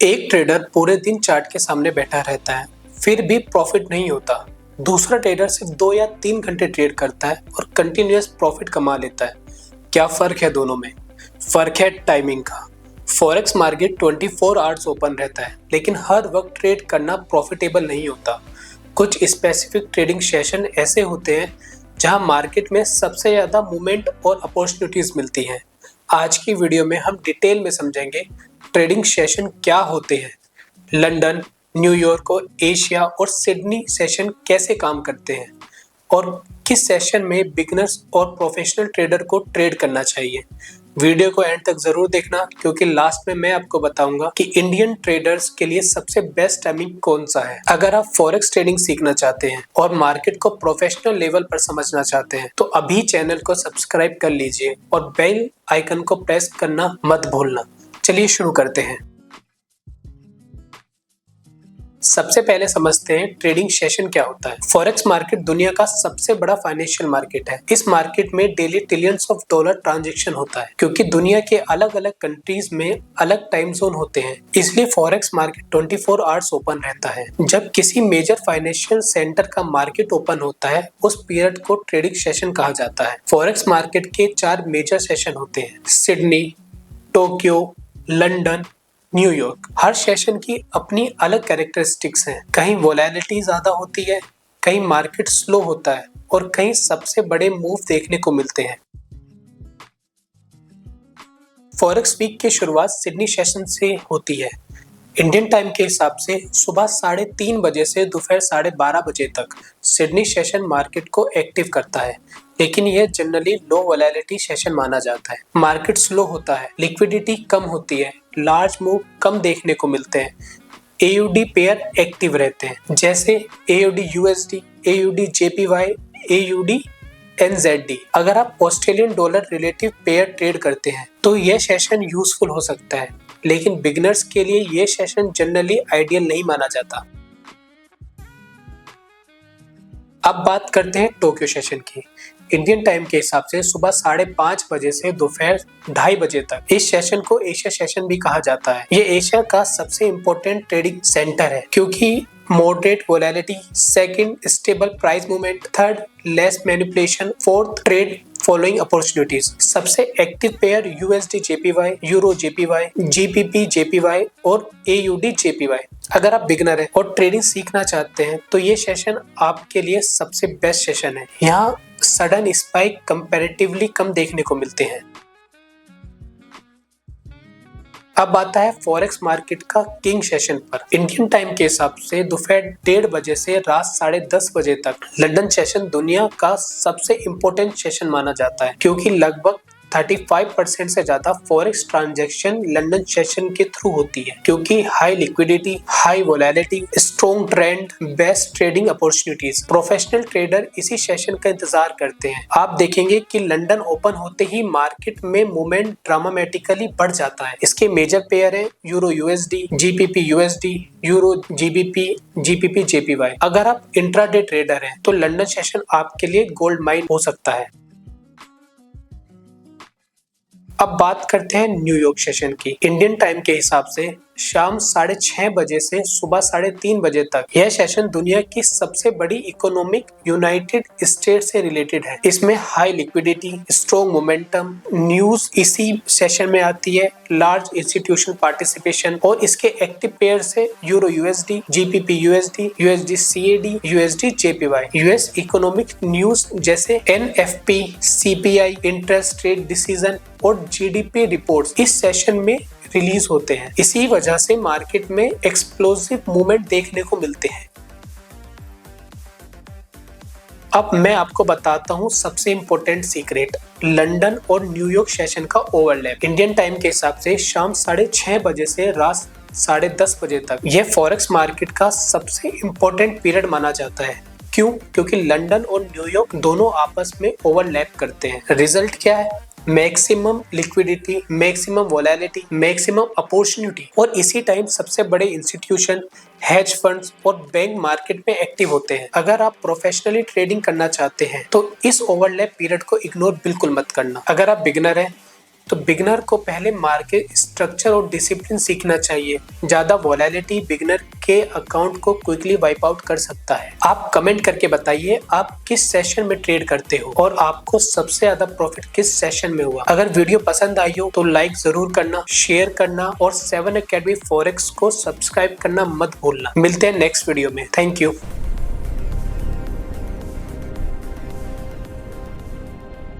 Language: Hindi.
एक ट्रेडर पूरे दिन चार्ट के सामने बैठा रहता है, फिर भी प्रॉफिट नहीं होता। दूसरा ट्रेडर सिर्फ 2 या 3 घंटे ट्रेड करता है और कंटिन्यूअस प्रॉफिट कमा लेता है। क्या फर्क है दोनों में? फर्क है टाइमिंग का। फॉरेक्स मार्केट 24 आवर्स ओपन रहता है, लेकिन हर वक्त ट्रेड करना प्रॉफिटेबल नहीं होता। कुछ स्पेसिफिक ट्रेडिंग सेशन ऐसे होते हैं जहां मार्केट में सबसे ज्यादा मूवमेंट और अपॉर्चुनिटीज मिलती हैं। आज की वीडियो में हम डिटेल में समझेंगे ट्रेडिंग सेशन क्या होते हैं, लंदन, न्यूयॉर्क और एशिया और सिडनी सेशन कैसे काम करते हैं और किस सेशन में बिगिनर्स और प्रोफेशनल ट्रेडर को ट्रेड करना चाहिए। वीडियो को एंड तक जरूर देखना, क्योंकि लास्ट में मैं आपको बताऊंगा कि इंडियन ट्रेडर्स के लिए सबसे बेस्ट टाइमिंग कौन सा है। अगर आप फॉरेक्स ट्रेडिंग सीखना चाहते हैं और मार्केट को प्रोफेशनल लेवल पर समझना चाहते हैं तो अभी चैनल को सब्सक्राइब कर लीजिए और बेल आइकन को प्रेस करना मत भूलना। चलिए शुरू करते हैं। सबसे पहले समझते हैं ट्रेडिंग सेशन क्या होता है। फॉरेक्स मार्केट दुनिया का सबसे बड़ा फाइनेंशियल मार्केट है। इस मार्केट में daily trillions of dollar transaction होता है, क्योंकि दुनिया के अलग अलग कंट्रीज में अलग टाइम जोन होते हैं। इसलिए फॉरेक्स मार्केट 24 आवर्स ओपन रहता है। जब किसी मेजर फाइनेंशियल सेंटर का मार्केट ओपन होता है, उस पीरियड को ट्रेडिंग सेशन कहा जाता है। फॉरेक्स मार्केट के 4 मेजर सेशन होते हैं: सिडनी, टोक्यो, लंदन, न्यूयॉर्क। हर सेशन की अपनी अलग कैरेक्टरिस्टिक्स हैं। कहीं वोलेटिलिटी ज्यादा होती है, कहीं मार्केट स्लो होता है और कहीं सबसे बड़े मूव देखने को मिलते हैं। फॉरेक्स वीक की शुरुआत सिडनी सेशन से होती है। इंडियन टाइम के हिसाब से सुबह 3:30 बजे से दोपहर 12:30 बजे तक सिडनी सेशन मार्केट को एक्टिव करता है, लेकिन यह जनरली लो वोलेटिलिटी सेशन माना जाता है। मार्केट स्लो होता है, लिक्विडिटी कम होती है, लार्ज मूव कम देखने को मिलते हैं। एयूडी पेयर एक्टिव रहते हैं, जैसे AUD USD, AUD JPY, AUD NZD. अगर आप Australian dollar relative pair trade करते हैं तो यह सेशन यूजफुल हो सकता है, लेकिन बिगिनर्स के लिए यह सेशन जनरली आइडियल नहीं माना जाता। अब बात करते हैं टोक्यो सेशन की। इंडियन टाइम के हिसाब से सुबह 5:30 बजे से दोपहर 2:30 बजे तक इस सेशन को एशिया सेशन भी कहा जाता है। ये एशिया का सबसे इम्पोर्टेंट ट्रेडिंग सेंटर है, क्योंकि moderate volatility, second stable price movement, third less manipulation, fourth trade following opportunities. सबसे active pair USD JPY, euro JPY, GBP JPY और एयूडी जेपीवाई। अगर आप बिगनर हैं और ट्रेडिंग सीखना चाहते हैं तो ये सेशन आपके लिए सबसे बेस्ट सेशन है। यहाँ सडन स्पाइक कंपैरेटिवली कम देखने को मिलते हैं। अब आता है फॉरेक्स मार्केट का किंग सेशन पर। इंडियन टाइम के हिसाब से दोपहर 1:30 बजे से रात 10:30 बजे तक लंदन सेशन दुनिया का सबसे इम्पोर्टेंट सेशन माना जाता है, क्योंकि लगभग 35% से ज्यादा फॉरेक्स ट्रांजैक्शन लंदन सेशन के थ्रू होती है, क्योंकि high liquidity, high volatility, strong trend, best trading opportunities. Professional trader इसी सेशन का इंतजार करते हैं। आप देखेंगे कि लंदन ओपन होते ही मार्केट में मूवमेंट ड्रामेटिकली बढ़ जाता है। इसके मेजर पेयर है euro USD, GPP USD, euro GBP, GPP JPY. अगर आप इंट्राडे ट्रेडर हैं तो लंदन सेशन आपके लिए गोल्ड माइन हो सकता है। अब बात करते हैं न्यूयॉर्क सेशन की। इंडियन टाइम के हिसाब से शाम 6:30 बजे से सुबह 3:30 बजे तक यह सेशन दुनिया की सबसे बड़ी इकोनॉमिक यूनाइटेड स्टेट्स से रिलेटेड है। इसमें high liquidity, strong momentum, news इसी सेशन में आती है, लार्ज इंस्टीट्यूशनल पार्टिसिपेशन और इसके एक्टिव पेयर से euro USD, GPP USD, USD CAD, USD JPY. US economic news जैसे NFP, CPI, interest rate decision और जीडीपी रिपोर्ट्स इस सेशन में रिलीज होते हैं। इसी वजह से मार्केट में एक्सप्लोसिव मूवमेंट देखने को मिलते हैं। अब मैं आपको बताता हूँ सबसे इम्पोर्टेंट सीक्रेट, लंदन और न्यूयॉर्क सेशन का ओवरलैप। इंडियन टाइम के हिसाब से शाम 6:30 बजे से रात 10:30 बजे तक यह फॉरेक्स मार्केट का सबसे इम्पोर्टेंट पीरियड माना जाता है। क्यों? क्योंकि लंदन और न्यूयॉर्क दोनों आपस में ओवरलैप करते हैं। रिजल्ट क्या है? Maximum liquidity, maximum volatility, maximum opportunity. और इसी टाइम सबसे बड़े इंस्टीट्यूशन, हेज फंड्स और बैंक मार्केट में एक्टिव होते हैं। अगर आप प्रोफेशनली ट्रेडिंग करना चाहते हैं तो इस ओवरलैप पीरियड को इग्नोर बिल्कुल मत करना। अगर आप बिगिनर हैं तो बिगनर को पहले मार्केट स्ट्रक्चर और डिसिप्लिन सीखना चाहिए। ज्यादा वोलेटिलिटी बिगनर के अकाउंट को क्विकली वाइप आउट कर सकता है। आप कमेंट करके बताइए आप किस सेशन में ट्रेड करते हो और आपको सबसे ज्यादा प्रॉफिट किस सेशन में हुआ। अगर वीडियो पसंद आई हो तो लाइक जरूर करना, शेयर करना और 7 Academy Forex को सब्सक्राइब करना मत भूलना। मिलते हैं नेक्स्ट वीडियो में। Thank you.